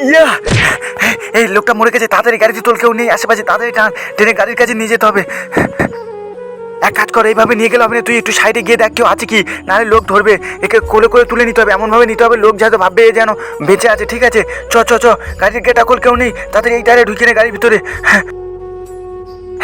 ইয়া, এই লোকটা মরে গেছে, তাড়াতাড়ি গাড়িতে তোল, কেউ নেই আশেপাশে, তাড়াতাড়ি টান, ট্রেনে গাড়ির কাছে নিয়ে যেতে হবে। এক কাজ কর, এইভাবে নিয়ে গেলে হবে না, তুই একটু সাইডে গিয়ে দেখ কেউ আছে কি, নাহলে লোক ধরবে। একে কোলে করে তুলে নিতে হবে, এমনভাবে নিতে হবে লোক যাতে ভাববে এ যেন বেঁচে আছে। ঠিক আছে, চ চ চ, গাড়ির গেট আকল, কেউ নেই, তাড়াতাড়ি এই টায়ারে ঢুকিয়ে নে গাড়ির ভিতরে।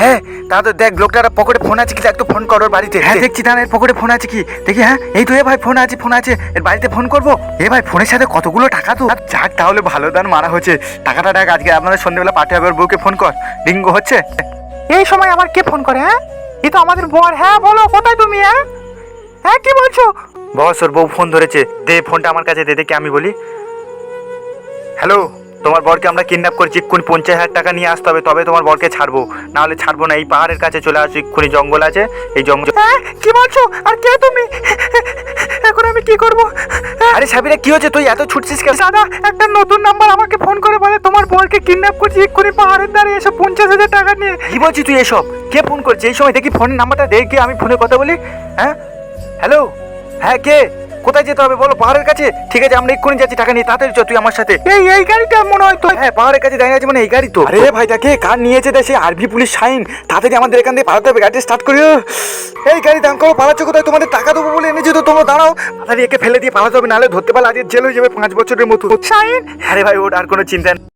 হ্যাঁ তাড়াতাড়ি দেখ, লোকটার পকেটে ফোন আছে কি, দেখ তো, ফোন কর ওর বাড়িতে। হ্যাঁ দেখছি, দাঁড়া, এর পকেটে ফোন আছে কি দেখি। হ্যাঁ এই তো, এ ভাই ফোন আছে, ফোন আছে, এর বাড়িতে ফোন করবো। এ ভাই ফোনের সাথে কতগুলো টাকা তো, যাক তাহলে ভালো দান মারা হচ্ছে। টাকাটা ডাক, আজকে আপনাদের সন্ধ্যেবেলা পাঠিয়ে হবে, ওর বউকে ফোন কর। রিঙ্গো হচ্ছে। এই সময় আবার কে ফোন করে? হ্যাঁ, এই তো আমাদের বর। হ্যাঁ বলো, কোথায় তুমি? হ্যাঁ হ্যাঁ, কি বলছো? বস, ওর বউ ফোন ধরেছে, দে ফোনটা আমার কাছে, দে দেখি আমি বলি। হ্যালো, তোমার বরকে আমরা কিডন্যাপ করছি, এক্ষুনি 50,000 টাকা নিয়ে আসতে হবে, তবে তোমার বরকে ছাড়বো, না হলে ছাড়বো না। এই পাহাড়ের কাছে চলে আসো, এক্ষুনি জঙ্গল আছে, এই জঙ্গল। হ্যাঁ কি বলছো? আর কে তুমি? এখন আমি কি করবো? আরে সাবিরা, কি হচ্ছে, তুই এত ছুটছিস কেন? দাদা, একটা নতুন নাম্বার আমাকে ফোন করে বলে তোমার বরকে কিডন্যাপ করছি, এক্ষুনি পাহাড়ের ধারে এসে 50,000 টাকা নিয়ে। কি বলছিস তুই এসব? কে ফোন করছে এই সময়? দেখি ফোনের নাম্বারটা, দেখি আমি ফোনে কথা বলি। হ্যাঁ হ্যালো, হ্যাঁ কে, কোথায় যেতে হবে বলো? পাহাড়ের কাছে, ঠিক আছে আমরা এক্ষুনি যাচ্ছি, টাকা নিয়ে, তাড়াতাড়ি চ তুই আমার সাথে। এই গাড়িটা মনে হয় তো। হ্যাঁ পাহাড়ের কাছে দাঁড়িয়ে আছে, মানে এই গাড়ি তো। আরে ভাই, তাকে কার নিয়েছে দেয়, সেই আরবি পুলিশ শাইন, তাড়াতাড়ি আমাদের এখান থেকে পালাতে হবে, গাড়ি স্টার্ট করি। এই গাড়ি দাম করো, পালাচ্ছ কোথায়? তোমাদের টাকা দেবো বলে এনেছি তো, তোমরা দাঁড়াও, তাড়াতাড়ি একে ফেলে দিয়ে পালাতে হবে, নাহলে ধরতে পারলে আজকে জেল হয়ে যাবে 5 বছরের মতো। শাইন, আরে ভাই ওর আর কোনো চিন্তা নেই।